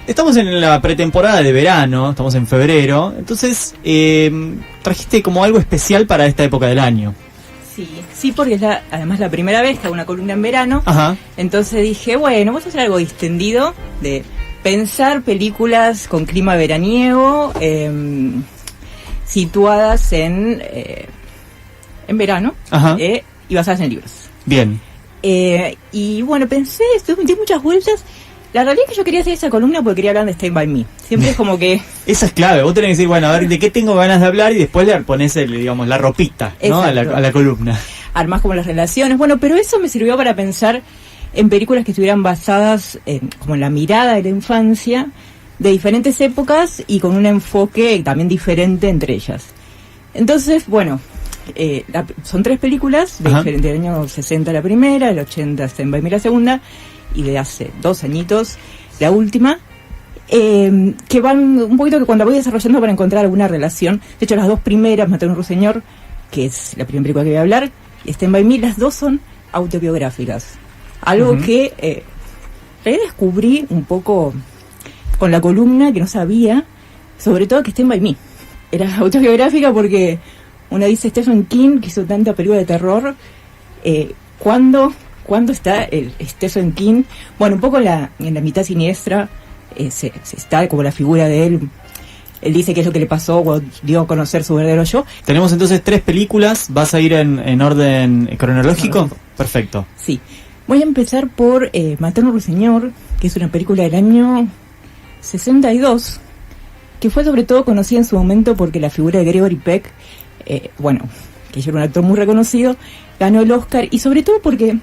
Estamos en la pretemporada de verano, estamos en febrero, entonces trajiste como algo especial para esta época del año. Sí, porque es además la primera vez que hago una columna en verano. Ajá. Entonces dije, bueno, vamos a hacer algo distendido de pensar películas con clima veraniego, situadas en verano, y basadas en libros. Bien. Y bueno, pensé, di muchas vueltas. La realidad es que yo quería hacer esa columna porque quería hablar de Stand By Me. Siempre es como que... Esa es clave, vos tenés que decir, bueno, a ver, ¿de qué tengo ganas de hablar? Y después le ponés, digamos, la ropita, ¿no? A la columna. Armás como las relaciones. Bueno, pero eso me sirvió para pensar en películas que estuvieran basadas como en la mirada de la infancia, de diferentes épocas y con un enfoque también diferente entre ellas. Entonces, bueno, son 3 películas de diferentes, del año 60 la primera, el 80 Stand By Me la segunda, y de hace 2 añitos la última, que van un poquito que cuando voy desarrollando para encontrar alguna relación. De hecho, las 2 primeras, Matar a un ruiseñor, que es la primera película que voy a hablar, y Stand By Me, las 2 son autobiográficas. Algo que redescubrí un poco con la columna, que no sabía, sobre todo que Stand By Me era autobiográfica, porque uno dice Stephen King, que hizo tanta película de terror, ¿cuándo está el Stephen King? Bueno, un poco en la mitad siniestra se está como la figura de él. Él dice que es lo que le pasó cuando dio a conocer su verdadero yo. Tenemos entonces 3 películas. ¿Vas a ir en orden cronológico? Perfecto. Sí. Voy a empezar por Matar a un ruiseñor, que es una película del año 62, que fue sobre todo conocida en su momento porque la figura de Gregory Peck, que era un actor muy reconocido, ganó el Oscar, y sobre todo porque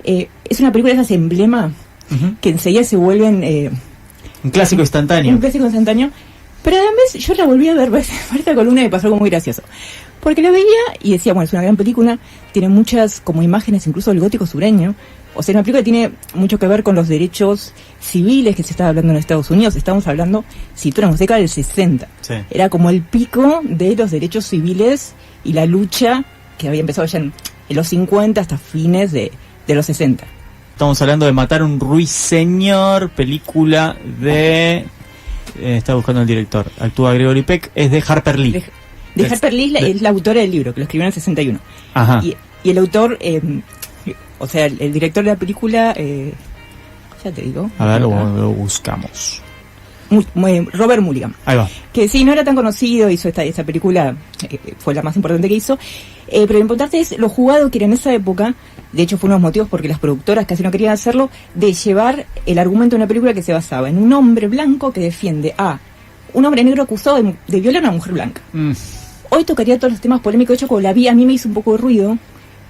es una película de esas emblema que enseguida se vuelven un clásico instantáneo. Un clásico instantáneo. Pero además yo la volví a ver para esta columna y me pasó algo muy gracioso. Porque la veía y decía, bueno, es una gran película, tiene muchas como imágenes incluso del gótico sureño. O sea, una película que tiene mucho que ver con los derechos civiles que se estaba hablando en Estados Unidos. Estamos hablando, situamos década del 60. Sí. Era como el pico de los derechos civiles y la lucha que había empezado ya en los 50 hasta fines de los 60. Estamos hablando de Matar un ruiseñor, película de... está buscando el director. Actúa Gregory Peck, es de Harper Lee. De Harper Lee es la autora del libro, que lo escribió en el 61. Ajá. Y el autor, o sea, el director de la película, ya te digo. A ver, lo buscamos. Robert Mulligan. Ahí va. Que sí, no era tan conocido, hizo esta película, fue la más importante que hizo. Pero lo importante es lo jugado que era en esa época. De hecho, fue uno de los motivos porque las productoras casi no querían hacerlo, de llevar el argumento de una película que se basaba en un hombre blanco que defiende a un hombre negro acusado de violar a una mujer blanca. Hoy tocaría todos los temas polémicos. De hecho, cuando la vi, a mí me hizo un poco de ruido,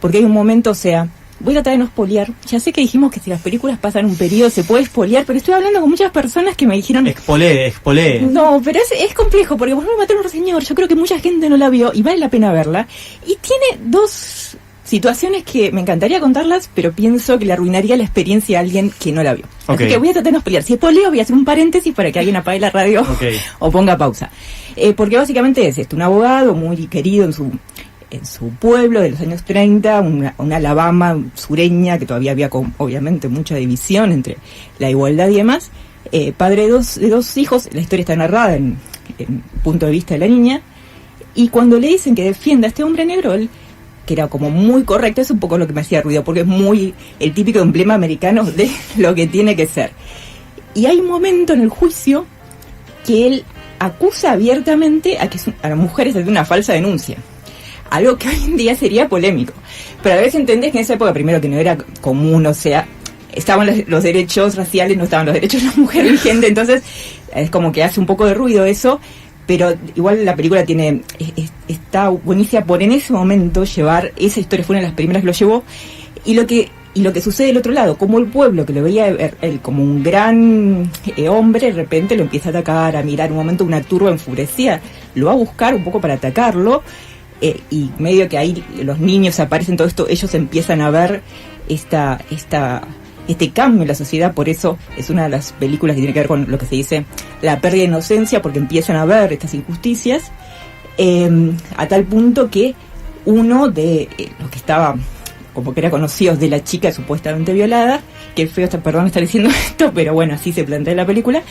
porque hay un momento, o sea, voy a tratar de no spoilear. Ya sé que dijimos que si las películas pasan un periodo se puede spoilear, pero estoy hablando con muchas personas que me dijeron... Expolé. No, pero es complejo, porque por ejemplo, Matar a un ruiseñor, yo creo que mucha gente no la vio y vale la pena verla. Y tiene 2 situaciones que me encantaría contarlas, pero pienso que le arruinaría la experiencia a alguien que no la vio. Así que voy a tratar de no spoilear. Si spoileo, voy a hacer un paréntesis para que alguien apague la radio o ponga pausa. Porque básicamente es esto, un abogado muy querido en su pueblo de los años 30, una Alabama sureña que todavía había obviamente mucha división entre la igualdad y demás, padre de dos hijos. La historia está narrada en punto de vista de la niña, y cuando le dicen que defienda a este hombre negro, él, que era como muy correcto, es un poco lo que me hacía ruido, porque es muy el típico emblema americano de lo que tiene que ser. Y hay un momento en el juicio que él acusa abiertamente a las mujeres de una falsa denuncia. Algo que hoy en día sería polémico. Pero a veces entendés que en esa época, primero, que no era común, o sea, estaban los derechos raciales, no estaban los derechos de la mujer vigentes, entonces es como que hace un poco de ruido eso, pero igual la película está buenísima por en ese momento llevar esa historia, fue una de las primeras que lo llevó, y lo que sucede del otro lado, como el pueblo que lo veía él como un gran hombre, de repente lo empieza a atacar, a mirar, un momento una turba enfurecida, lo va a buscar un poco para atacarlo, y medio que ahí los niños aparecen, todo esto, ellos empiezan a ver este cambio en la sociedad. Por eso es una de las películas que tiene que ver con lo que se dice la pérdida de inocencia, porque empiezan a ver estas injusticias, a tal punto que uno de los que estaba como que era conocido de la chica supuestamente violada, que feo, perdón estar diciendo esto, pero bueno, así se plantea en la película,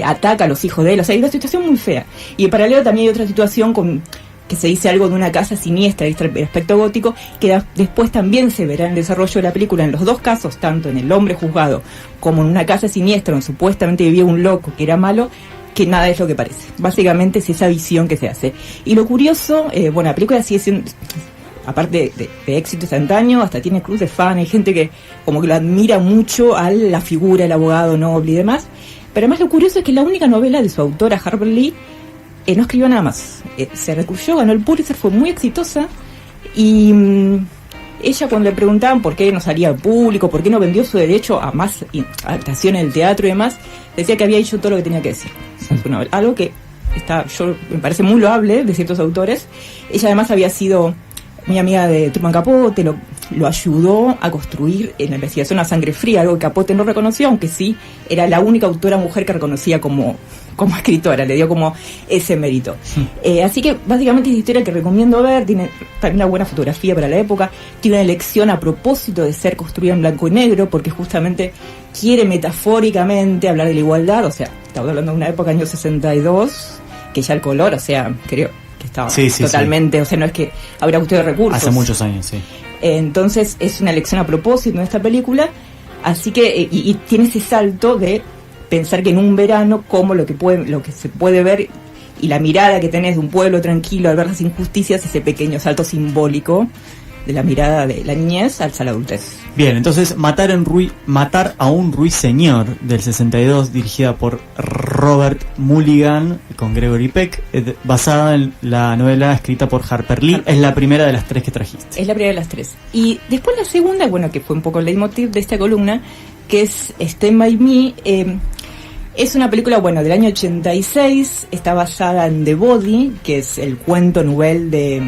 ataca a los hijos de él, o sea, hay una situación muy fea. Y en paralelo también hay otra situación que se dice algo de una casa siniestra, el aspecto gótico, que después también se verá en el desarrollo de la película en los dos casos, tanto en El hombre juzgado como en una casa siniestra donde supuestamente vivía un loco que era malo, que nada es lo que parece. Básicamente es esa visión que se hace. Y lo curioso, bueno, la película sigue siendo, aparte de éxito instantáneo, hasta tiene cruz de fan, hay gente que como que lo admira mucho a la figura, el abogado noble y demás, pero además lo curioso es que la única novela de su autora, Harper Lee, no escribió nada más. Se recurrió, ganó el Pulitzer, fue muy exitosa, y ella, cuando le preguntaban por qué no salía al público, por qué no vendió su derecho a más adaptación en el teatro y demás, decía que había hecho todo lo que tenía que decir. Bueno, algo que me parece muy loable de ciertos autores. Ella además había sido muy amiga de Truman Capote, lo ayudó a construir en la investigación a sangre fría, algo que Capote no reconoció, aunque sí era la única autora mujer que reconocía como escritora, le dio como ese mérito. Así que básicamente es una historia que recomiendo ver, tiene también una buena fotografía para la época, tiene una elección a propósito de ser construida en blanco y negro, porque justamente quiere metafóricamente hablar de la igualdad, o sea, estamos hablando de una época, año 62, que ya el color, o sea, creo que estaba totalmente, o sea, no es que habrá usted recursos. Hace muchos años, sí. Entonces es una elección a propósito en esta película, así que y tiene ese salto de pensar que en un verano, como lo que se puede ver y la mirada que tenés de un pueblo tranquilo al ver las injusticias, ese pequeño salto simbólico de la mirada de la niñez a la adultez. Bien, entonces Matar a un ruiseñor del 62, dirigida por Robert Mulligan con Gregory Peck, basada en la novela escrita por Harper Lee. Es la primera de las tres que trajiste. Es la primera de las tres. Y después la segunda, bueno, que fue un poco el leitmotiv de esta columna, que es Stand By Me. Es una película, bueno, del año 86, está basada en The Body, que es el cuento novel de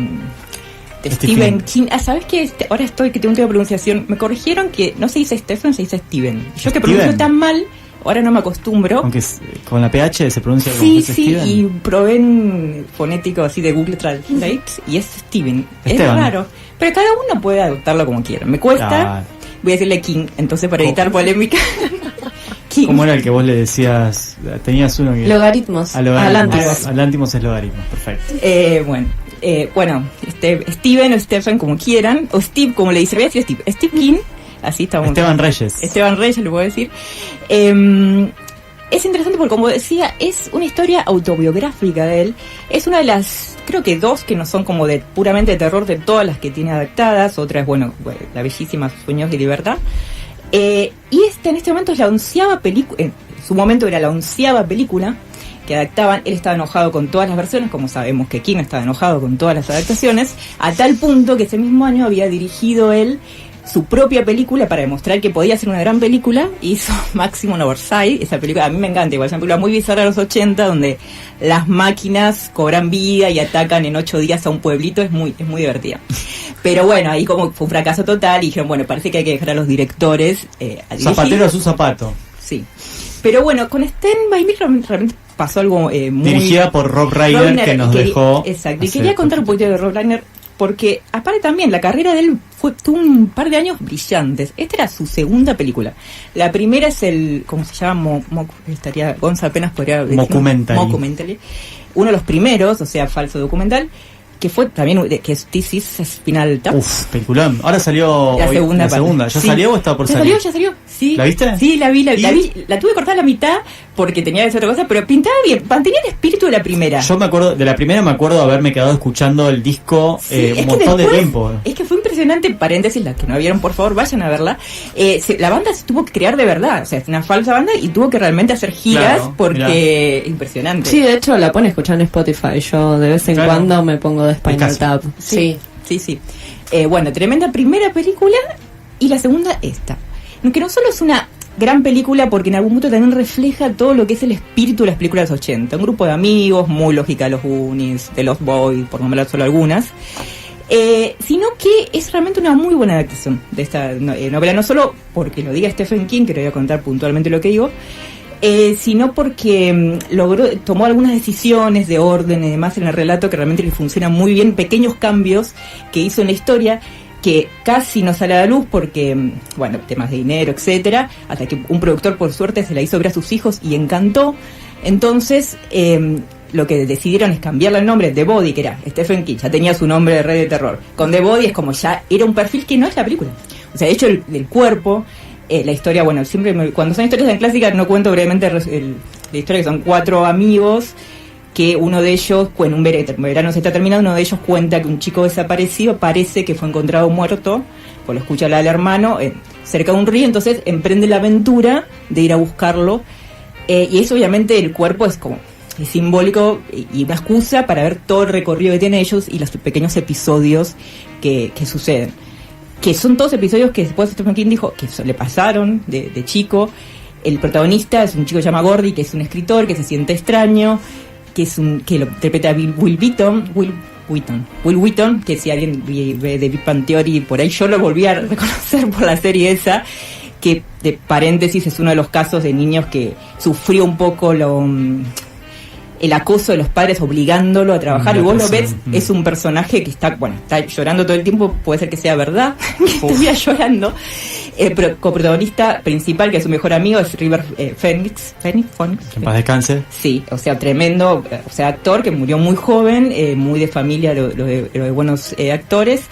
Stephen King. ¿Sabes qué? Ahora que tengo un tema de pronunciación, me corrigieron que no se dice Stephen, se dice Steven. Yo que pronuncio tan mal, ahora no me acostumbro. Aunque con la PH se pronuncia como sí, Steven. Y probé en fonético así de Google Translate y es Steven. Es raro, pero cada uno puede adoptarlo como quiera. Me cuesta, voy a decirle King, entonces para evitar polémica. ¿Cómo era el que vos le decías? Tenías uno que... Logaritmos. Alántimos es logaritmos, perfecto. Bueno, Steven o Stephen, como quieran, o Steve, como le dice, voy a decir Steve King, así estamos. Esteban Reyes, le puedo decir. Es interesante porque, como decía, es una historia autobiográfica de él. Es una de las, creo que dos que no son como de puramente de terror de todas las que tiene adaptadas. Otra es, bueno, la bellísima Sueños de Libertad. Y en este momento es la 11ª película, en su momento era la 11ª película que adaptaban. Él estaba enojado con todas las versiones, como sabemos que King estaba enojado con todas las adaptaciones, a tal punto que ese mismo año había dirigido él su propia película para demostrar que podía ser una gran película. Hizo Maximum Oversight, esa película a mí me encanta, igual es una película muy bizarra de los 80, donde las máquinas cobran vida y atacan en 8 días a un pueblito. Es muy divertida. Pero bueno, ahí como fue un fracaso total y dijeron, bueno, parece que hay que dejar a los directores a dirigir. Zapatero a su zapato. Sí. Pero bueno, con Stand By Me realmente pasó algo muy... Dirigida por Rob Reiner, que nos dejó... Exacto, y quería contar un poquito de Rob Reiner, porque aparte también la carrera de él tuvo un par de años brillantes. Esta era su segunda película. La primera es ¿cómo se llama? Gonza apenas podría decir. Mockumentary. Uno de los primeros, o sea, falso documental, que fue también, que es This Is Spinal Tap. Peliculón. Ahora salió la segunda. ¿Ya salió o está por salir? Ya salió. Sí. ¿La viste? Sí, la vi. La tuve cortada a la mitad porque tenía que hacer otra cosa, pero pintaba bien, mantenía el espíritu de la primera. Yo me acuerdo, de la primera me acuerdo de haberme quedado escuchando el disco un montón de tiempo. Es que fue impresionante, paréntesis, las que no vieron, por favor, vayan a verla. La banda se tuvo que crear de verdad, o sea, es una falsa banda y tuvo que realmente hacer giras porque impresionante. Sí, de hecho la pone a escuchar en Spotify, yo de vez en cuando me pongo de Spinal Tap. Sí. Bueno, tremenda primera película y la segunda esta. Que no solo es una gran película porque en algún punto también refleja todo lo que es el espíritu de las películas de los 80. Un grupo de amigos, muy lógica, los Goonies, de los Boys, por nombrar solo algunas. Sino que es realmente una muy buena adaptación de esta novela, no solo porque lo diga Stephen King, que le voy a contar puntualmente lo que digo, sino porque tomó algunas decisiones de orden y demás en el relato que realmente le funcionan muy bien, pequeños cambios que hizo en la historia, que casi no sale a la luz porque, bueno, temas de dinero, etcétera, hasta que un productor por suerte se la hizo ver a sus hijos y encantó. Entonces, lo que decidieron es cambiarle el nombre. The Body, que era Stephen King, ya tenía su nombre de rey de terror. Con The Body es como ya era un perfil que no es la película. O sea, de hecho, el cuerpo, la historia, bueno, siempre cuando son historias en clásicas no cuento brevemente la historia, que son 4 amigos, que uno de ellos, bueno, un verano se está terminando, uno de ellos cuenta que un chico desaparecido parece que fue encontrado muerto, pues lo escucha hablar del hermano, cerca de un río, entonces emprende la aventura de ir a buscarlo, y eso obviamente el cuerpo es como es simbólico y una excusa para ver todo el recorrido que tienen ellos y los pequeños episodios que suceden. Que son todos episodios que después Stephen King dijo que le pasaron de chico. El protagonista es un chico que se llama Gordy, que es un escritor, que se siente extraño, que lo interpreta Will Wheaton, que si alguien ve de Big Bang Theory, por ahí yo lo volví a reconocer por la serie esa, que de paréntesis es uno de los casos de niños que sufrió un poco el acoso de los padres obligándolo a trabajar, y vos lo ves, es un personaje que está llorando todo el tiempo, puede ser que sea verdad, que estuviera llorando. Coprotagonista principal, que es su mejor amigo, es River Phoenix. Que en paz descanse. Sí, o sea, tremendo, o sea, actor que murió muy joven, muy de familia, lo de buenos actores.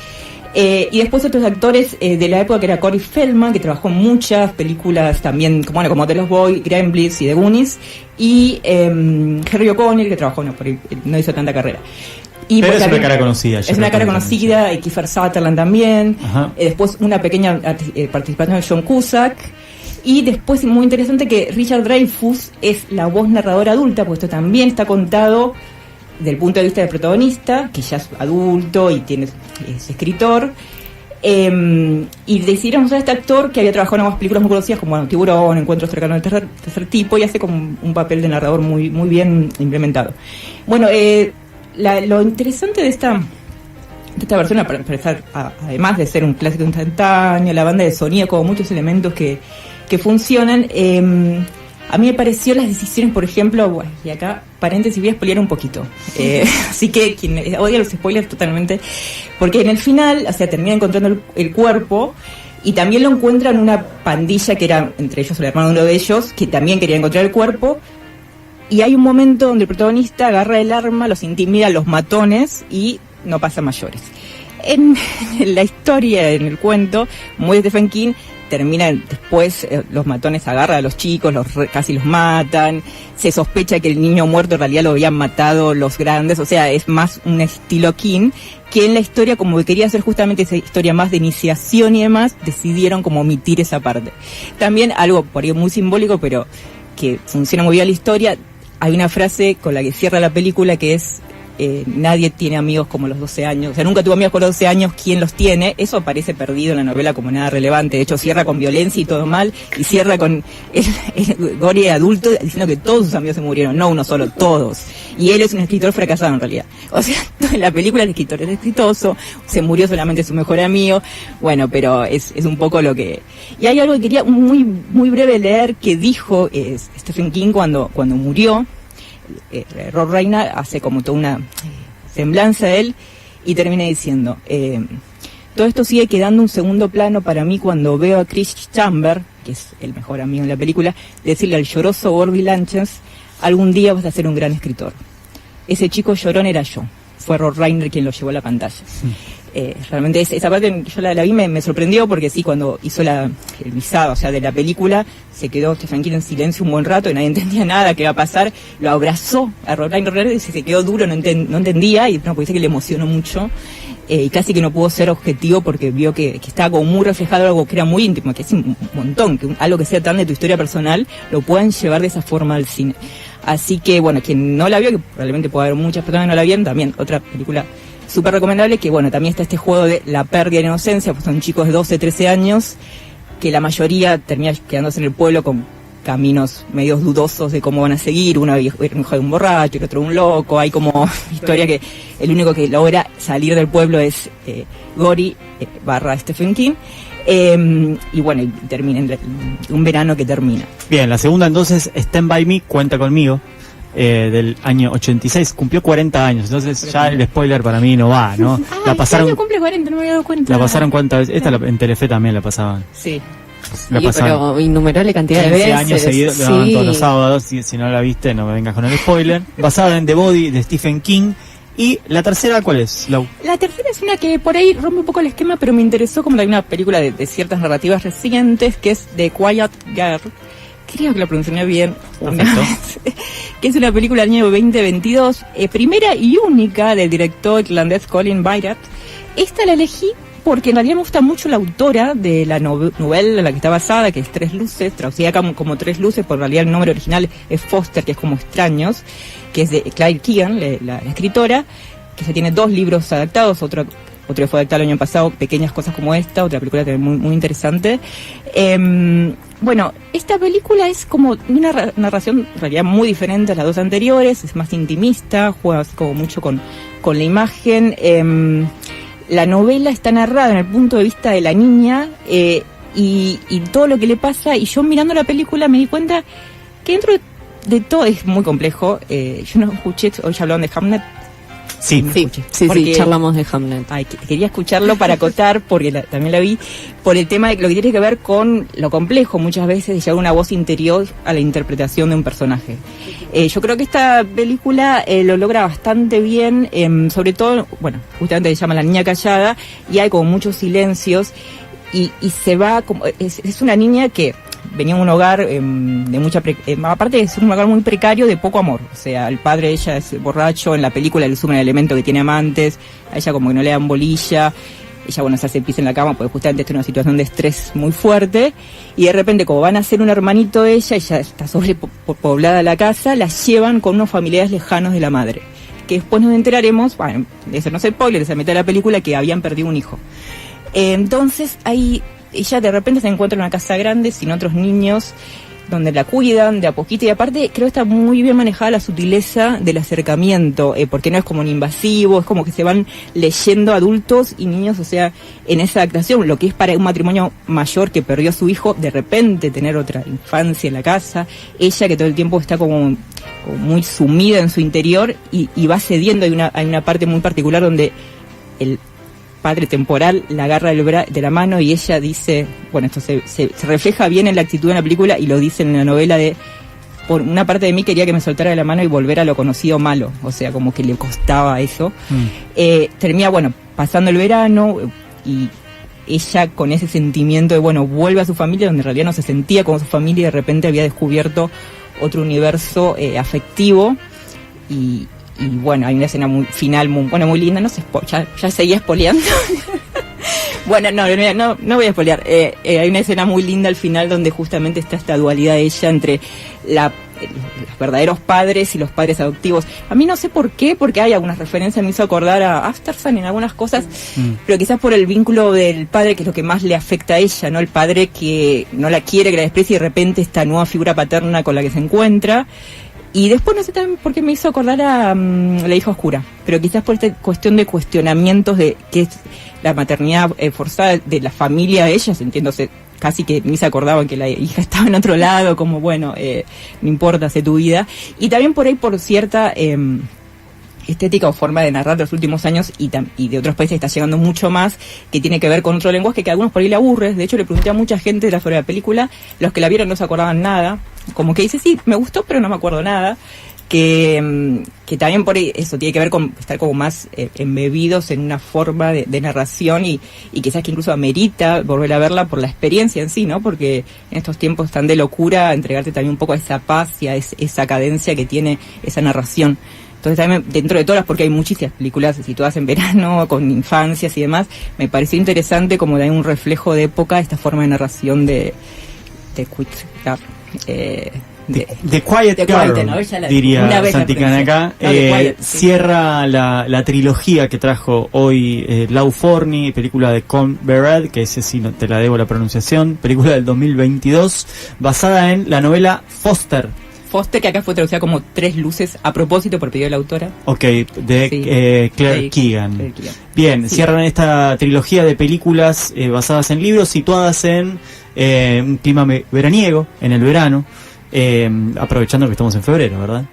Y después otros actores de la época, que era Corey Feldman, que trabajó en muchas películas también, como The Lost Boys, Gremlins y The Goonies, y Harry O'Connell, que trabajó, no hizo tanta carrera. Pero es una cara conocida. Es una cara conocida, y Kiefer Sutherland también. Después una pequeña participación de John Cusack. Y después, muy interesante, que Richard Dreyfuss es la voz narradora adulta, porque esto también está contado del punto de vista del protagonista, que ya es adulto y es escritor. Y decidieron usar a este actor que había trabajado en algunas películas muy conocidas como Tiburón, Encuentros cercanos del tercer tipo, y hace como un papel de narrador muy, muy bien implementado. Bueno, lo interesante de esta versión, para empezar, además de ser un clásico instantáneo, la banda de sonido, como muchos elementos que funcionan, a mí me pareció las decisiones, por ejemplo, y acá, paréntesis, voy a spoilear un poquito. Así que quien odia los spoilers totalmente, porque en el final, o sea, termina encontrando el cuerpo, y también lo encuentran una pandilla que era, entre ellos, el hermano de uno de ellos, que también quería encontrar el cuerpo. Y hay un momento donde el protagonista agarra el arma, los intimida a los matones y no pasa mayores. En la historia, en el cuento, muy de Stephen King, termina después, los matones agarran a los chicos, casi los matan, se sospecha que el niño muerto en realidad lo habían matado los grandes, o sea, es más un estilo King, que en la historia, como que quería hacer justamente esa historia más de iniciación y demás, decidieron como omitir esa parte. También algo por ahí muy simbólico, pero que funciona muy bien la historia. Hay una frase con la que cierra la película que es nadie tiene amigos como los 12 años, o sea, nunca tuvo amigos con los 12 años, ¿quién los tiene? Eso aparece perdido en la novela como nada relevante. De hecho, cierra con violencia y todo mal, y cierra con el Gory adulto diciendo que todos sus amigos se murieron, no uno solo, todos. Y él es un escritor fracasado en realidad. O sea, en la película el escritor es exitoso, se murió solamente su mejor amigo, bueno, pero es un poco lo que... Y hay algo que quería muy, muy breve leer que dijo Stephen King cuando murió. Rob Reiner hace como toda una semblanza de él y termina diciendo, todo esto sigue quedando un segundo plano para mí cuando veo a Chris Chambers, que es el mejor amigo en la película, decirle al lloroso Gordy Lanchas, algún día vas a ser un gran escritor. Ese chico llorón era yo, fue Rob Reiner quien lo llevó a la pantalla. Realmente esa parte yo la vi, me sorprendió, porque sí, cuando hizo el visado, o sea, de la película, se quedó Stephen King en silencio un buen rato y nadie entendía nada qué iba a pasar. Lo abrazó a Rob Reiner y se quedó duro, no entendía, y no, porque dice que le emocionó mucho, y casi que no pudo ser objetivo porque vio que estaba como muy reflejado algo que era muy íntimo, que es un montón, que algo que sea tan de tu historia personal lo puedan llevar de esa forma al cine. Así que, bueno, quien no la vio, que probablemente puede haber muchas personas que no la vieron, también otra película súper recomendable, que bueno, también está este juego de la pérdida de inocencia, pues son chicos de 12, 13 años, que la mayoría termina quedándose en el pueblo con caminos medios dudosos de cómo van a seguir, uno es hijo de un borracho, el otro un loco, hay como historia que el único que logra salir del pueblo es Gory / Stephen King, y bueno, y termina un verano que termina. Bien, la segunda entonces, Stand By Me, Cuenta Conmigo. del año 86, cumplió 40 años, entonces ya el spoiler para mí no va, ¿no? La pasaron, este año cumple 40, no me había dado cuenta. la pasaron cuántas veces, en Telefe también la pasaban. Sí. La Sí, pasaban pero innumerable cantidad de 15 veces. años seguidos, la daban todos los sábados, si no la viste no me vengas con el spoiler. Basada en The Body de Stephen King. Y la tercera, ¿cuál es, Lau? La tercera es una que por ahí rompe un poco el esquema, pero me interesó como hay una película de ciertas narrativas recientes, que es The Quiet Girl. Creo que lo pronuncié bien. Que es una película del año 2022, primera y única del director irlandés Colin Byrat. Esta la elegí porque en realidad me gusta mucho la autora de la novela en la que está basada, que es Tres Luces, traducida como Tres Luces, por en realidad el nombre original es Foster, que es como Extraños, que es de Claire Keegan, la escritora, que se tiene 2 libros adaptados, otro que fue adaptado el año pasado, Pequeñas Cosas como Esta, otra película también muy, muy interesante. Bueno, esta película es como una narración en realidad muy diferente a las 2 anteriores, es más intimista, juega así como mucho con la imagen. La novela está narrada en el punto de vista de la niña y todo lo que le pasa, y yo mirando la película me di cuenta que dentro de todo es muy complejo. Yo no escuché, hoy ya hablaban de Hamlet. Sí, Sí, charlamos de Hamlet. Ay, quería escucharlo para acotar, porque también la vi, por el tema de lo que tiene que ver con lo complejo muchas veces de llevar una voz interior a la interpretación de un personaje. Yo creo que esta película lo logra bastante bien, sobre todo, bueno, justamente se llama La Niña Callada, y hay como muchos silencios, y se va como, es una niña que venía de un hogar de mucha aparte de ser un hogar muy precario, de poco amor. O sea, el padre de ella es borracho, en la película le suman el elemento que tiene amantes, a ella como que no le dan bolilla, ella bueno se hace pis en la cama porque justamente está en una situación de estrés muy fuerte, y de repente como van a hacer un hermanito de ella, ella está sobrepoblada la casa, la llevan con unos familiares lejanos de la madre, que después nos enteraremos, bueno, eso no es spoiler, se mete a la película, que habían perdido un hijo. Entonces ahí ella de repente se encuentra en una casa grande sin otros niños, donde la cuidan de a poquito, y aparte creo que está muy bien manejada la sutileza del acercamiento, porque no es como un invasivo, es como que se van leyendo adultos y niños, o sea, en esa actuación, lo que es para un matrimonio mayor que perdió a su hijo, de repente tener otra infancia en la casa, ella que todo el tiempo está como muy sumida en su interior y va cediendo. Hay una parte muy particular donde el padre temporal la agarra de la mano y ella dice, bueno, esto se refleja bien en la actitud de la película y lo dice en la novela, por una parte de mí quería que me soltara de la mano y volver a lo conocido malo, o sea, como que le costaba eso. Termina, bueno, pasando el verano y ella con ese sentimiento de, bueno, vuelve a su familia, donde en realidad no se sentía como su familia y de repente había descubierto otro universo afectivo, y bueno, hay una escena muy muy linda, no sé, ya seguía spoileando. Bueno, no voy a spoilear. Hay una escena muy linda al final donde justamente está esta dualidad de ella entre los verdaderos padres y los padres adoptivos. A mí no sé por qué, porque hay algunas referencias, me hizo acordar a Aftersun en algunas cosas, pero quizás por el vínculo del padre, que es lo que más le afecta a ella, ¿no? El padre que no la quiere, que la desprecia, y de repente esta nueva figura paterna con la que se encuentra. Y después no sé también por qué me hizo acordar a La Hija Oscura, pero quizás por esta cuestión de cuestionamientos de qué es la maternidad forzada de la familia de ella, sintiéndose casi que ni se acordaban que la hija estaba en otro lado, como bueno, no importa, sé tu vida. Y también por ahí por cierta estética o forma de narrar de los últimos años, y de otros países está llegando mucho más, que tiene que ver con otro lenguaje que a algunos por ahí le aburre. De hecho, le pregunté a mucha gente sobre la película, los que la vieron no se acordaban nada, como que dice, sí, me gustó, pero no me acuerdo nada, que también por ahí eso tiene que ver con estar como más embebidos en una forma de narración, y quizás que incluso amerita volver a verla por la experiencia en sí, ¿no? Porque en estos tiempos tan de locura, entregarte también un poco a esa paz y a esa cadencia que tiene esa narración. Entonces también, dentro de todas, porque hay muchísimas películas situadas en verano, con infancias y demás, me pareció interesante como de un reflejo de época esta forma de narración de The Quiet Girl, ¿no? diría Santi Kanaka. Cierra la trilogía que trajo hoy Lau Forni, película de Con Bered, que ese sí no te la debo la pronunciación, película del 2022, basada en la novela Foster, que acá fue traducida como Tres Luces, a propósito por pedido de la autora. Ok, de Claire Keegan. Bien, sí. Cierran esta trilogía de películas basadas en libros, situadas en un clima veraniego, en el verano, aprovechando que estamos en febrero, ¿verdad?